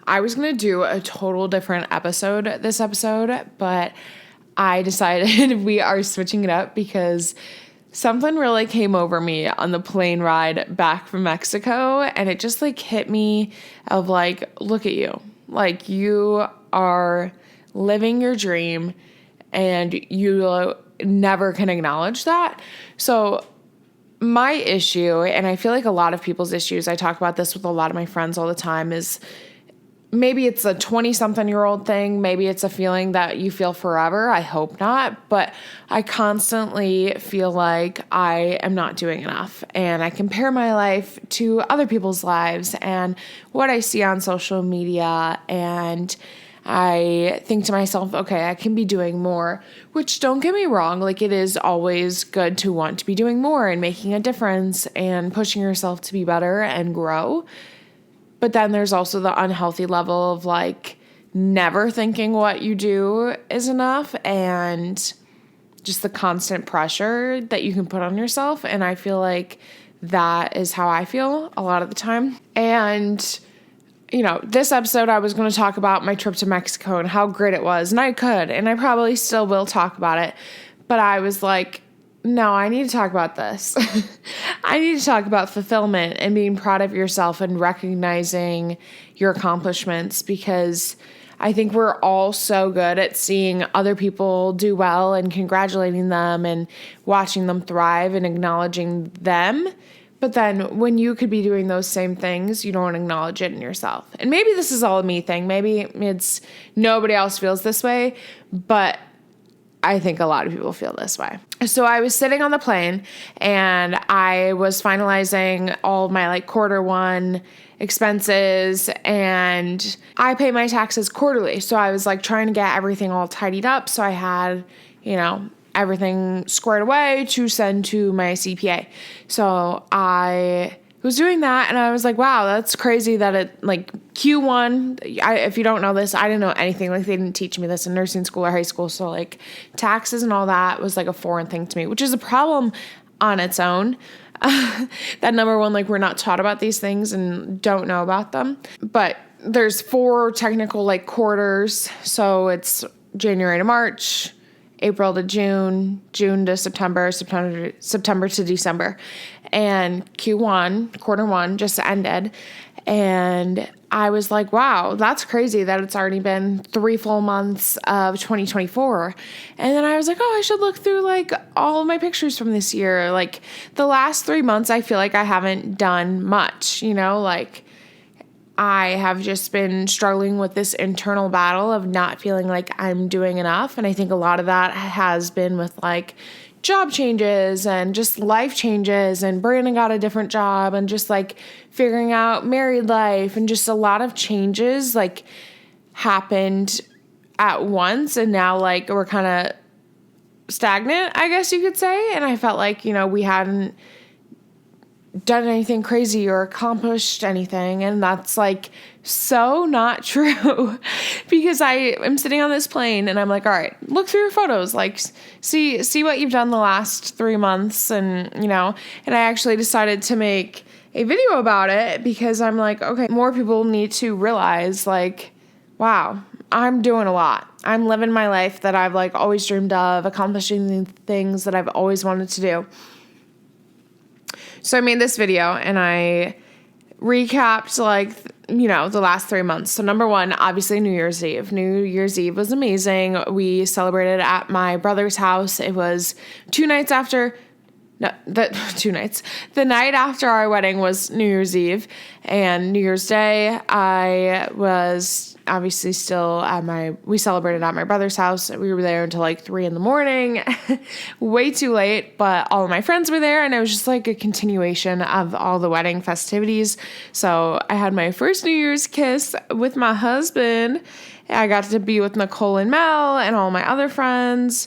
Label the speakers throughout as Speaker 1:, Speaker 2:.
Speaker 1: I was going to do a total different episode this episode, but I decided we are switching it up because something really came over me on the plane ride back from Mexico, and it just like hit me of like, look at you. Like, you are living your dream and you never can acknowledge that. So my issue, and I feel like a lot of people's issues, I talk about this with a lot of my friends all the time, is maybe it's a 20-something-year-old thing. Maybe it's a feeling that you feel forever. I hope not. But I constantly feel like I am not doing enough. And I compare my life to other people's lives and what I see on social media. And I think to myself, okay, I can be doing more, which, don't get me wrong, like, it is always good to want to be doing more and making a difference and pushing yourself to be better and grow. But then there's also the unhealthy level of like never thinking what you do is enough and just the constant pressure that you can put on yourself. And I feel like that is how I feel a lot of the time. And, you know, this episode I was going to talk about my trip to Mexico and how great it was. And I could, and I probably still will talk about it. But I was like, no, I need to talk about this. I need to talk about fulfillment and being proud of yourself and recognizing your accomplishments, because I think we're all so good at seeing other people do well and congratulating them and watching them thrive and acknowledging them. But then when you could be doing those same things, you don't acknowledge it in yourself. And maybe this is all a me thing. Maybe it's nobody else feels this way, but I think a lot of people feel this way. So I was sitting on the plane and I was finalizing all my like quarter one expenses, and I pay my taxes quarterly. So I was like trying to get everything all tidied up. So I had, you know, everything squared away to send to my CPA. So I was doing that and I was like, wow, that's crazy that it like Q1, if you don't know this, I didn't know anything. Like, they didn't teach me this in nursing school or high school. So like taxes and all that was like a foreign thing to me, which is a problem on its own. That number one, like, we're not taught about these things and don't know about them. But there's 4 technical like quarters. So it's January to March, April to June, June to September, September to December. And Q1, quarter one, just ended. And I was like, wow, that's crazy that it's already been 3 full months of 2024. And then I was like, oh, I should look through like all of my pictures from this year. Like, the last 3 months, I feel like I haven't done much, you know, like, I have just been struggling with this internal battle of not feeling like I'm doing enough. And I think a lot of that has been with like job changes and just life changes, and Brandon got a different job, and just like figuring out married life, and just a lot of changes like happened at once. And now like we're kind of stagnant, I guess you could say. And I felt like, you know, we hadn't done anything crazy or accomplished anything. And that's like so not true because I am sitting on this plane and I'm like, all right, look through your photos, like see what you've done the last 3 months. And, you know, and I actually decided to make a video about it because I'm like, okay, more people need to realize like, wow, I'm doing a lot. I'm living my life that I've like always dreamed of, accomplishing the things that I've always wanted to do. So I made this video and I recapped like, you know, the last 3 months. So number one, obviously New Year's Eve. New Year's Eve was amazing. We celebrated at my brother's house. It was 2 nights after, no, 2 nights. The night after our wedding was New Year's Eve, and New Year's Day, I was obviously still we celebrated at my brother's house. We were there until like 3 a.m, way too late, but all of my friends were there and it was just like a continuation of all the wedding festivities. So I had my first New Year's kiss with my husband. I got to be with Nicole and Mel and all my other friends.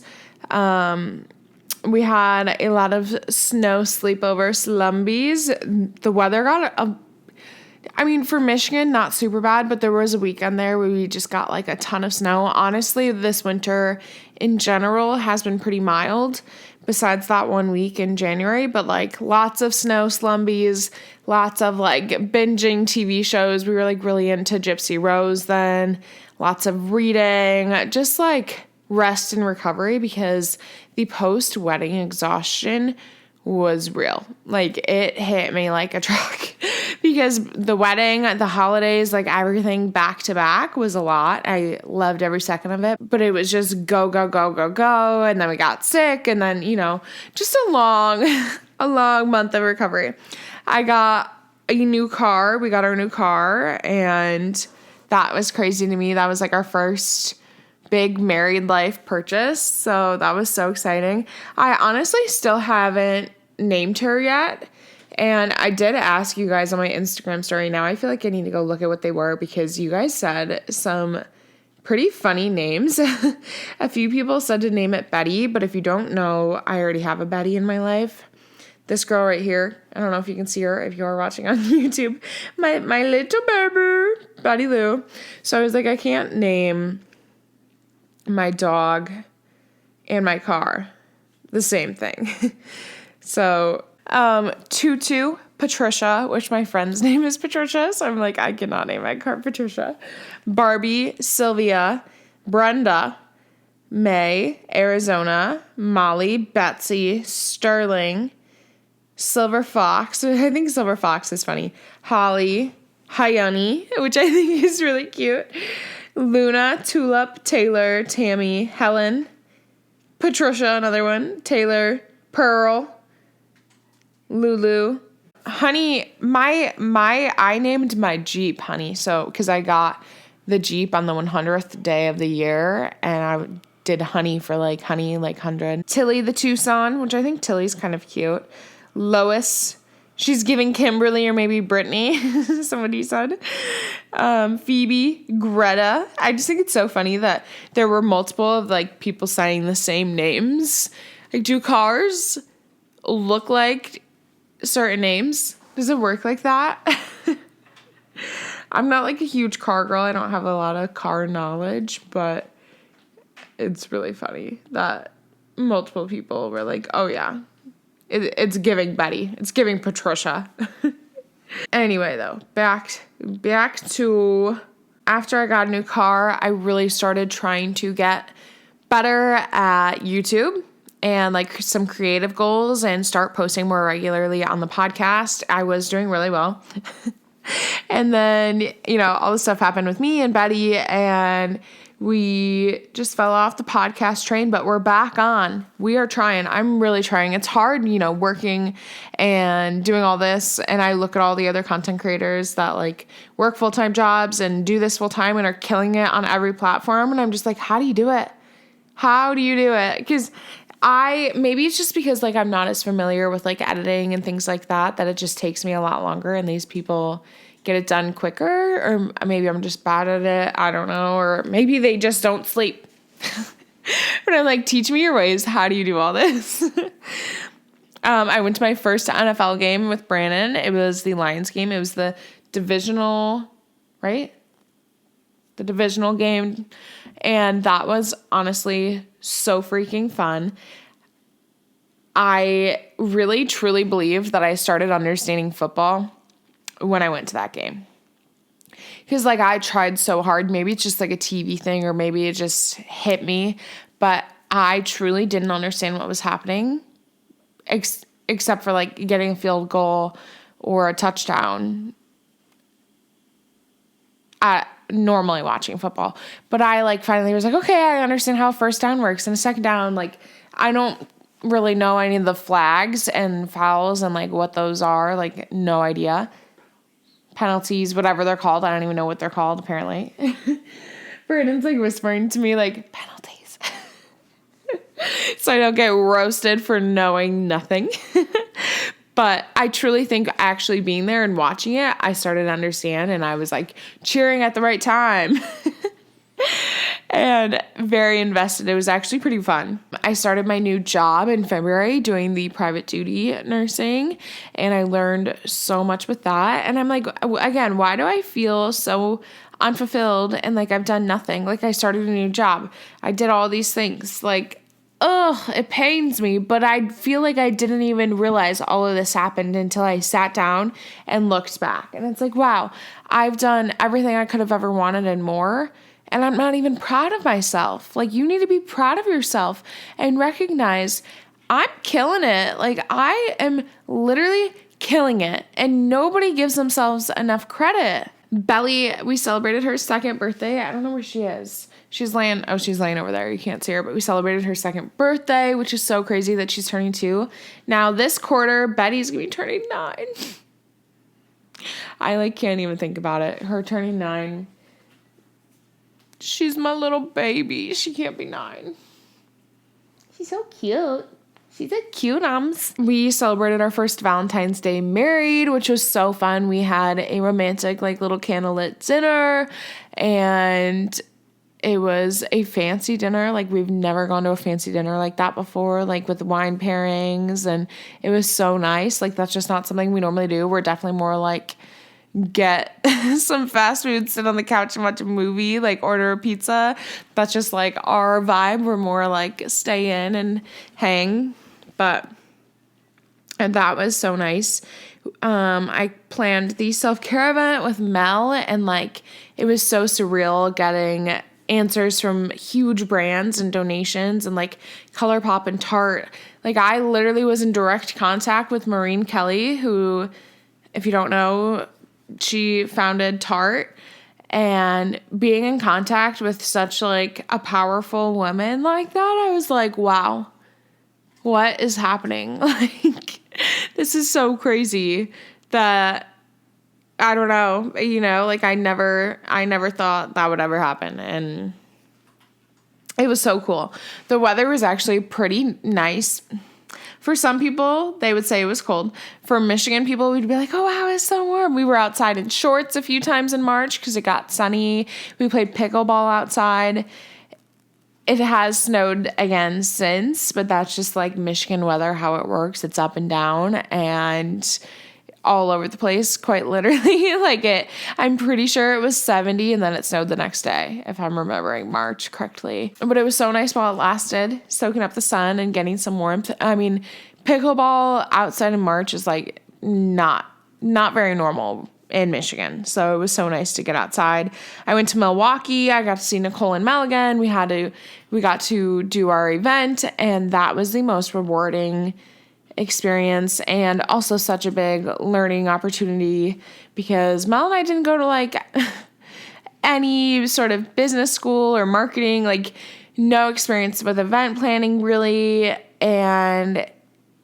Speaker 1: We had a lot of snow sleepover slumbies. The weather got I mean, for Michigan, not super bad, but there was a weekend there where we just got like a ton of snow. Honestly, this winter in general has been pretty mild besides that 1 week in January, but like lots of snow slumbies, lots of like binging TV shows. We were like really into Gypsy Rose then, lots of reading, just like rest and recovery because the post-wedding exhaustion was real. Like it hit me like a truck because the wedding, the holidays, like everything back to back was a lot. I loved every second of it, but it was just go, go, go, go, go. And then we got sick and then, just a long, a long month of recovery. I got a new car. We got our new car and that was crazy to me. That was like our first big married life purchase. So that was so exciting. I honestly still haven't named her yet. And I did ask you guys on my Instagram story. Now I feel like I need to go look at what they were because you guys said some pretty funny names. A few people said to name it Betty, but if you don't know, I already have a Betty in my life. This girl right here, I don't know if you can see her if you are watching on YouTube. My little baby, Betty Lou. So I was like, I can't name my dog and my car the same thing. So Tutu Patricia, which my friend's name is Patricia, so I'm like, I cannot name my car Patricia. Barbie, Sylvia, Brenda, May, Arizona, Molly, Betsy, Sterling, Silver Fox, I think Silver Fox is funny, Holly, Hyuni, which I think is really cute, Luna, Tulip, Taylor, Tammy, Helen, Patricia, another one, Taylor, Pearl, Lulu. Honey, I named my Jeep Honey, so, because I got the Jeep on the 100th day of the year, and I did Honey for like Honey, like 100. Tilly the Tucson, which I think Tilly's kind of cute. Lois, she's giving Kimberly or maybe Brittany, somebody said. Phoebe, Greta. I just think it's so funny that there were multiple of like people saying the same names. Like, do cars look like certain names? Does it work like that? I'm not like a huge car girl. I don't have a lot of car knowledge, but it's really funny that multiple people were like, oh yeah, it's giving Betty. It's giving Patricia. Anyway, though, back to after I got a new car, I really started trying to get better at YouTube and like some creative goals and start posting more regularly on the podcast. I was doing really well. And then, all this stuff happened with me and Betty, and we just fell off the podcast train, but we're back on. We are trying. I'm really trying. It's hard, working and doing all this. And I look at all the other content creators that like work full-time jobs and do this full-time and are killing it on every platform. And I'm just like, how do you do it? How do you do it? Because maybe it's just because like I'm not as familiar with like editing and things like that it just takes me a lot longer and these people get it done quicker, or maybe I'm just bad at it. I don't know. Or maybe they just don't sleep. But I'm like, teach me your ways. How do you do all this? I went to my first NFL game with Brandon. It was the Lions game. It was the divisional, right? The divisional game. And that was honestly so freaking fun. I really, truly believe that I started understanding football when I went to that game. Because, like, I tried so hard. Maybe it's just, like, a TV thing, or maybe it just hit me. But I truly didn't understand what was happening, except for, like, getting a field goal or a touchdown at normally watching football. But I, like, finally was like, okay, I understand how a first down works. And a second down, like, I don't really know any of the flags and fouls and, like, what those are. Like, no idea. Penalties, whatever they're called. I don't even know what they're called, apparently. Brandon's like whispering to me, like, penalties. So I don't get roasted for knowing nothing. But I truly think actually being there and watching it, I started to understand, and I was like cheering at the right time. and very invested. It was actually pretty fun. I started my new job in February doing the private duty nursing, and I learned so much with that. And I'm like, again, why do I feel so unfulfilled and like I've done nothing? Like, I started a new job. I did all these things. Like, it pains me, but I feel like I didn't even realize all of this happened until I sat down and looked back. And it's like, wow, I've done everything I could have ever wanted and more, and I'm not even proud of myself. Like, you need to be proud of yourself and recognize I'm killing it. Like, I am literally killing it, and nobody gives themselves enough credit. Belly, we celebrated her second birthday. I don't know where she is. She's laying over there. You can't see her, but we celebrated her second birthday, which is so crazy that she's turning 2. Now this quarter, Betty's going to be turning 9. I can't even think about it. Her turning 9. She's my little baby. She can't be 9. She's so cute. She's a cute-ums. We celebrated our first Valentine's Day married, which was so fun. We had a romantic, little candlelit dinner, and it was a fancy dinner. We've never gone to a fancy dinner like that before, with wine pairings, and it was so nice. That's just not something we normally do. We're definitely more get some fast food, sit on the couch and watch a movie, order a pizza. That's just our vibe. We're more stay in and hang. And that was so nice. I planned the self-care event with Mel, and it was so surreal getting answers from huge brands and donations and ColourPop and Tarte. I literally was in direct contact with Maureen Kelly, who, if you don't know, she founded Tarte, and being in contact with such a powerful woman like that, I was like, wow, what is happening? This is so crazy that I don't know, I never thought that would ever happen. And it was so cool. The weather was actually pretty nice. For some people, they would say it was cold. For Michigan people, we'd be like, oh, wow, it's so warm. We were outside in shorts a few times in March because it got sunny. We played pickleball outside. It has snowed again since, but that's just Michigan weather, how it works. It's up and down and all over the place, quite literally. I'm pretty sure it was 70 and then it snowed the next day, if I'm remembering March correctly. But it was so nice while it lasted, soaking up the sun and getting some warmth. I mean, pickleball outside in March is not very normal in Michigan. So it was so nice to get outside. I went to Milwaukee. I got to see Nicole and Mel again. We got to do our event, and that was the most rewarding experience and also such a big learning opportunity because Mel and I didn't go to any sort of business school or marketing, no experience with event planning really. And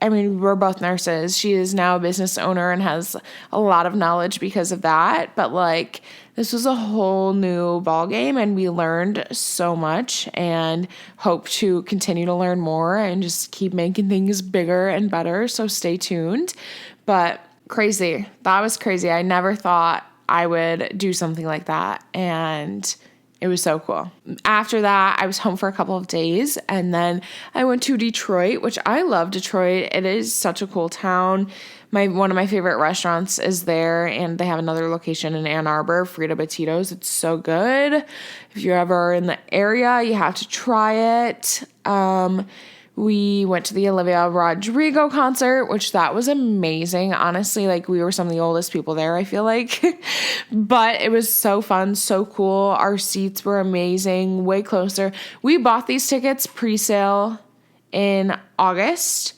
Speaker 1: I mean, we're both nurses. She is now a business owner and has a lot of knowledge because of that. But this was a whole new ballgame, and we learned so much and hope to continue to learn more and just keep making things bigger and better. So stay tuned. But crazy. That was crazy. I never thought I would do something like that. And it was so cool. After that, I was home for a couple of days, and then I went to Detroit, which I love Detroit. It is such a cool town. One of my favorite restaurants is there, and they have another location in Ann Arbor, Frida Batito's. It's so good. If you're ever in the area, you have to try it. We went to the Olivia Rodrigo concert, which that was amazing. Honestly, we were some of the oldest people there, I feel like. But it was so fun, so cool. Our seats were amazing, way closer. We bought these tickets pre-sale in August.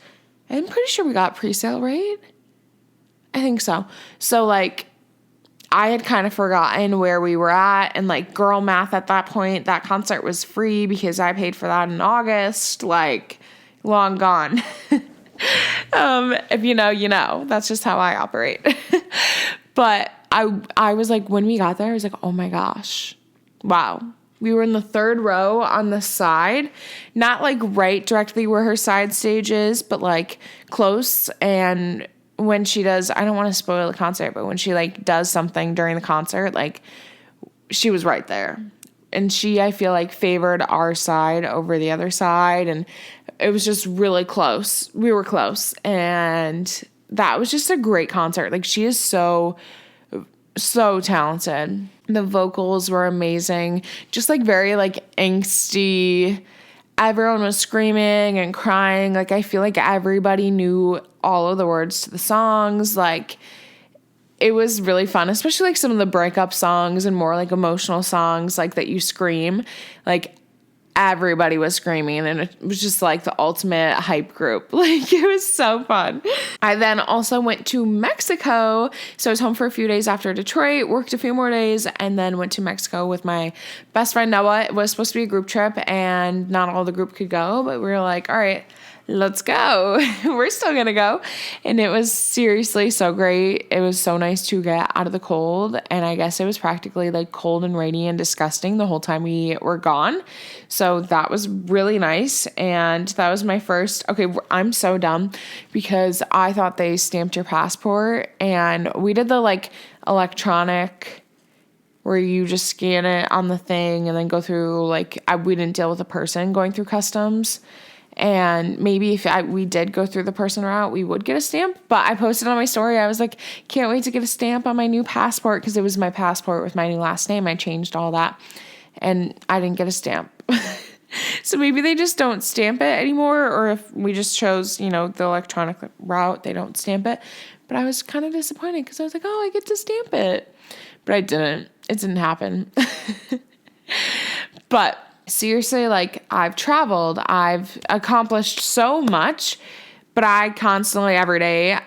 Speaker 1: I'm pretty sure we got pre-sale, right? I think so. So, I had kind of forgotten where we were at, and girl math at that point, that concert was free because I paid for that in August. Long gone. If you know, you know. That's just how I operate. But I was when we got there, I was oh my gosh, wow. We were in the third row on the side, not right directly where her side stage is, but close. And when she does, I don't want to spoil the concert, but when she does something during the concert, she was right there. and she, I feel like, favored our side over the other side, and it was just really close. We were close, and that was just a great concert. Like, she is so talented. The vocals were amazing, just like very like angsty. Everyone was screaming and crying. Like, I feel like everybody knew all of the words to the songs. Like, it was really fun, especially like some of the breakup songs and more like emotional songs like that you scream. Like, everybody was screaming, and it was just like the ultimate hype group. Like, it was so fun. I then also went to Mexico. So I was home for a few days after Detroit, worked a few more days, and then went to Mexico with my best friend Noah. It was supposed to be a group trip, and not all the group could go, but we were like, all right, let's go. We're still gonna go. And it was seriously so great. It was so nice to get out of the cold. And I guess it was practically like cold and rainy and disgusting the whole time we were gone. So that was really nice. And that was my first. Okay, I'm so dumb because I thought they stamped your passport, and we did the like electronic where you just scan it on the thing and then go through like, we didn't deal with a person going through customs. And maybe if we did go through the person route, we would get a stamp. But I posted on my story, I was like, can't wait to get a stamp on my new passport, because it was my passport with my new last name. I changed all that, and I didn't get a stamp. So maybe they just don't stamp it anymore, or if we just chose, the electronic route, they don't stamp it. But I was kind of disappointed because I was like, oh, I get to stamp it. But I didn't. It didn't happen. But seriously, like, I've traveled, I've accomplished so much, but I constantly, every day,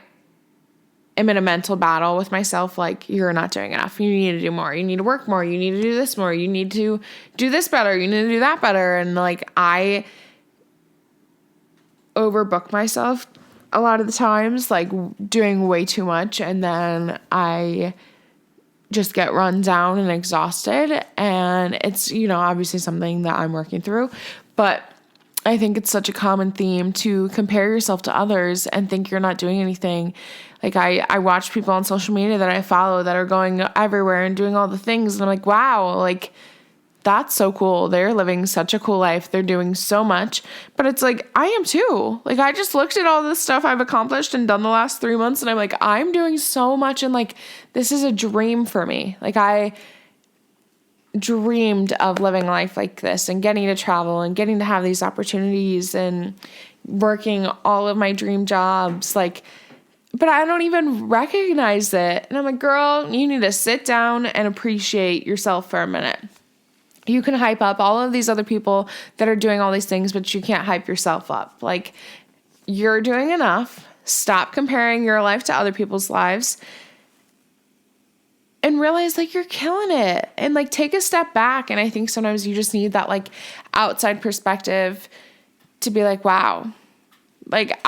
Speaker 1: am in a mental battle with myself. Like, you're not doing enough. You need to do more. You need to work more. You need to do this more. You need to do this better. You need to do that better. And like, I overbook myself a lot of the times, like doing way too much. And then I just get run down and exhausted. And it's, obviously something that I'm working through, but I think it's such a common theme to compare yourself to others and think you're not doing anything. Like, I watch people on social media that I follow that are going everywhere and doing all the things. And I'm like, wow, like, that's so cool. They're living such a cool life. They're doing so much. But it's like, I am too. Like, I just looked at all this stuff I've accomplished and done the last 3 months, and I'm like, I'm doing so much. And like, this is a dream for me. Like, I dreamed of living life like this and getting to travel and getting to have these opportunities and working all of my dream jobs. Like, but I don't even recognize it. And I'm like, girl, you need to sit down and appreciate yourself for a minute. You can hype up all of these other people that are doing all these things, but you can't hype yourself up. Like, you're doing enough. Stop comparing your life to other people's lives and realize like you're killing it, and like take a step back. And I think sometimes you just need that like outside perspective to be like, wow, like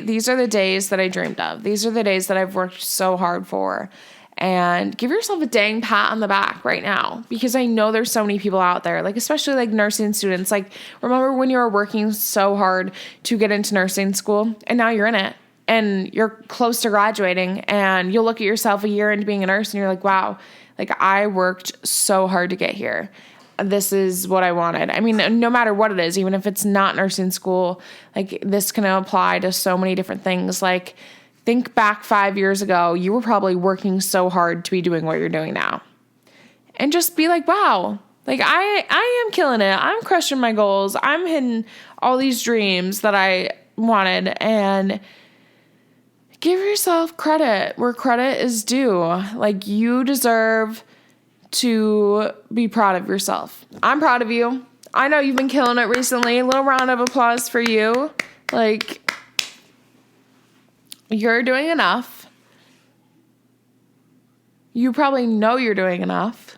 Speaker 1: these are the days that I dreamed of. These are the days that I've worked so hard for. And give yourself a dang pat on the back right now, because I know there's so many people out there, like especially like nursing students. Like, remember when you were working so hard to get into nursing school, and now you're in it and you're close to graduating, and you'll look at yourself a year into being a nurse and you're like, wow, like I worked so hard to get here. This is what I wanted. I mean, no matter what it is, even if it's not nursing school, like this can apply to so many different things. Like, think back 5 years ago, you were probably working so hard to be doing what you're doing now. And just be like, wow, like I am killing it. I'm crushing my goals. I'm hitting all these dreams that I wanted. And give yourself credit where credit is due. Like, you deserve to be proud of yourself. I'm proud of you. I know you've been killing it recently. A little round of applause for you. Like, you're doing enough. You probably know you're doing enough.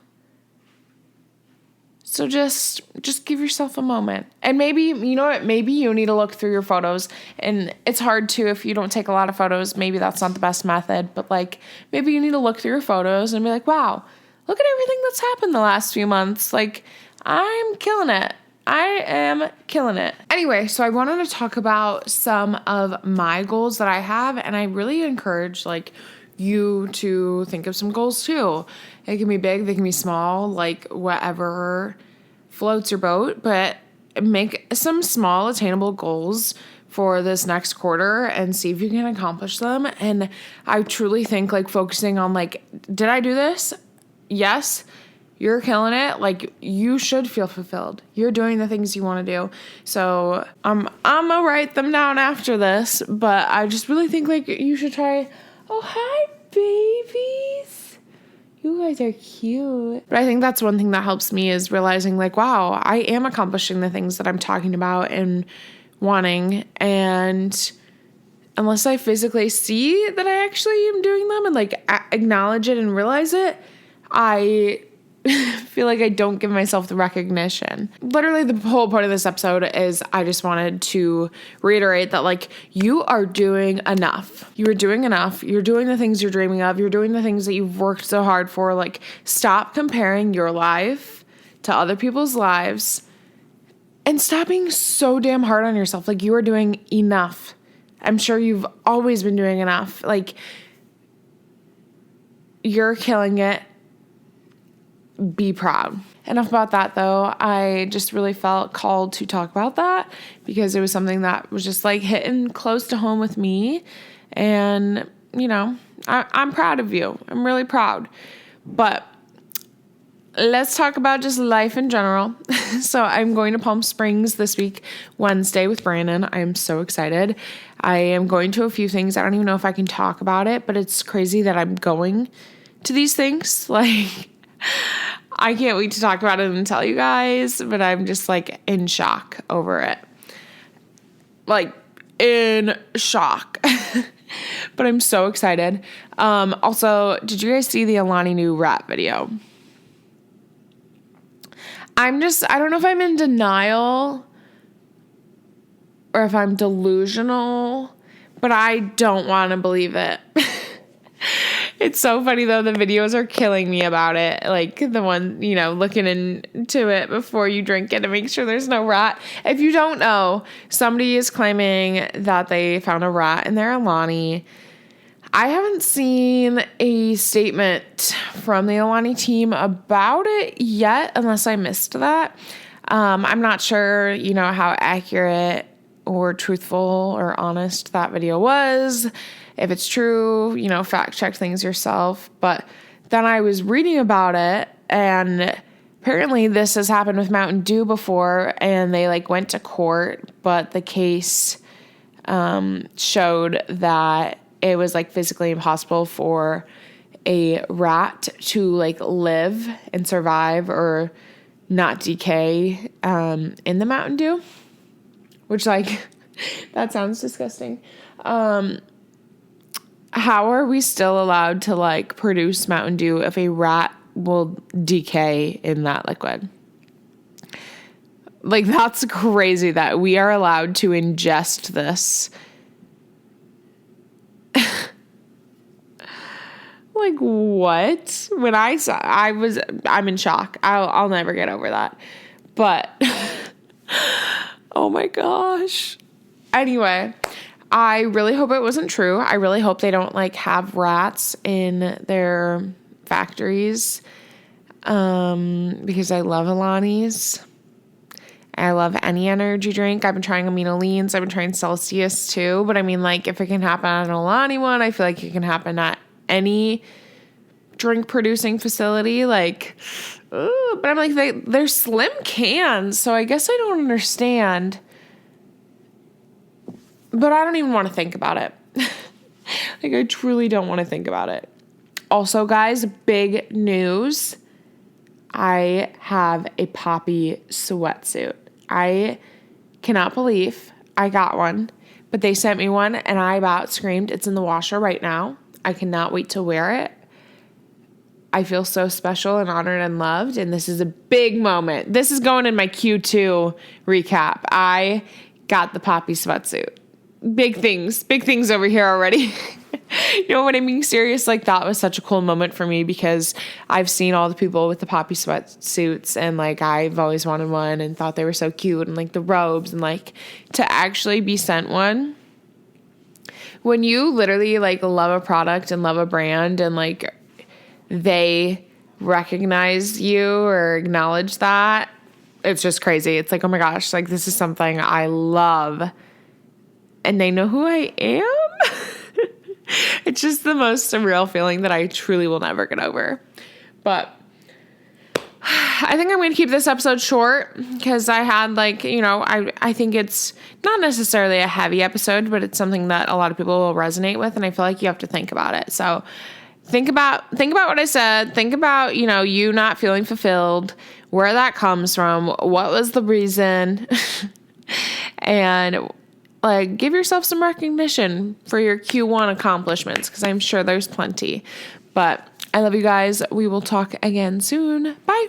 Speaker 1: So just give yourself a moment. And maybe, you know what, maybe you need to look through your photos. And it's hard to, if you don't take a lot of photos, maybe that's not the best method. But like, maybe you need to look through your photos and be like, wow, look at everything that's happened the last few months. Like, I'm killing it. I am killing it. Anyway, so I wanted to talk about some of my goals that I have, and I really encourage like you to think of some goals too. They can be big, they can be small, like whatever floats your boat, but make some small attainable goals for this next quarter and see if you can accomplish them. And I truly think like focusing on like, did I do this? Yes. You're killing it. Like, you should feel fulfilled. You're doing the things you want to do. So I'm gonna write them down after this, but I just really think like you should try. Oh, hi, babies. You guys are cute. But I think that's one thing that helps me is realizing like, wow, I am accomplishing the things that I'm talking about and wanting. And unless I physically see that I actually am doing them and like acknowledge it and realize it, I feel like I don't give myself the recognition. Literally the whole point of this episode is I just wanted to reiterate that like you are doing enough. You are doing enough. You're doing the things you're dreaming of. You're doing the things that you've worked so hard for. Like, stop comparing your life to other people's lives and stop being so damn hard on yourself. Like, you are doing enough. I'm sure you've always been doing enough. Like, you're killing it. Be proud. Enough about that though. I just really felt called to talk about that because it was something that was just like hitting close to home with me. And, you know, I'm proud of you. I'm really proud. But let's talk about just life in general. So I'm going to Palm Springs this week, Wednesday with Brandon. I am so excited. I am going to a few things. I don't even know if I can talk about it, but it's crazy that I'm going to these things. Like, I can't wait to talk about it and tell you guys, but I'm just like in shock over it. Like, in shock. But I'm so excited. Also, did you guys see the Alani Nu rap video? I don't know if I'm in denial or if I'm delusional, but I don't want to believe it. It's so funny though. The videos are killing me about it. Like the one, you know, looking into it before you drink it to make sure there's no rat. If you don't know, somebody is claiming that they found a rat in their Alani. I haven't seen a statement from the Alani team about it yet, unless I missed that. I'm not sure, you know, how accurate or truthful or honest that video was. If it's true, you know, fact check things yourself. But then I was reading about it, and apparently this has happened with Mountain Dew before, and they like went to court, but the case showed that it was like physically impossible for a rat to like live and survive or not decay in the Mountain Dew, which like that sounds disgusting. How are we still allowed to like produce Mountain Dew if a rat will decay in that liquid? Like, that's crazy that we are allowed to ingest this. Like, what? When I saw, I'm in shock. I'll never get over that. But, oh my gosh. Anyway, I really hope it wasn't true. I really hope they don't like have rats in their factories. Because I love Alani's. I love any energy drink. I've been trying amino leans. I've been trying Celsius too. But I mean, like, if it can happen at an Alani one, I feel like it can happen at any drink producing facility. Like, but I'm like, they're slim cans. So I guess I don't understand. But I don't even want to think about it. Like, I truly don't want to think about it. Also, guys, big news. I have a Poppy sweatsuit. I cannot believe I got one, but they sent me one and I about screamed. It's in the washer right now. I cannot wait to wear it. I feel so special and honored and loved, and this is a big moment. This is going in my Q2 recap. I got the Poppy sweatsuit. Big things over here already. You know, when I'm being serious, like, that was such a cool moment for me because I've seen all the people with the Poppy sweatsuits and like I've always wanted one and thought they were so cute, and like the robes, and like to actually be sent one. When you literally like love a product and love a brand and like they recognize you or acknowledge that, it's just crazy. It's like, oh my gosh, like this is something I love and they know who I am. It's just the most surreal feeling that I truly will never get over. But I think I'm going to keep this episode short because I had like, I think it's not necessarily a heavy episode, but it's something that a lot of people will resonate with. And I feel like you have to think about it. So think about what I said. Think about, you not feeling fulfilled, where that comes from, what was the reason, and like give yourself some recognition for your Q1 accomplishments because I'm sure there's plenty. But I love you guys. We will talk again soon. Bye.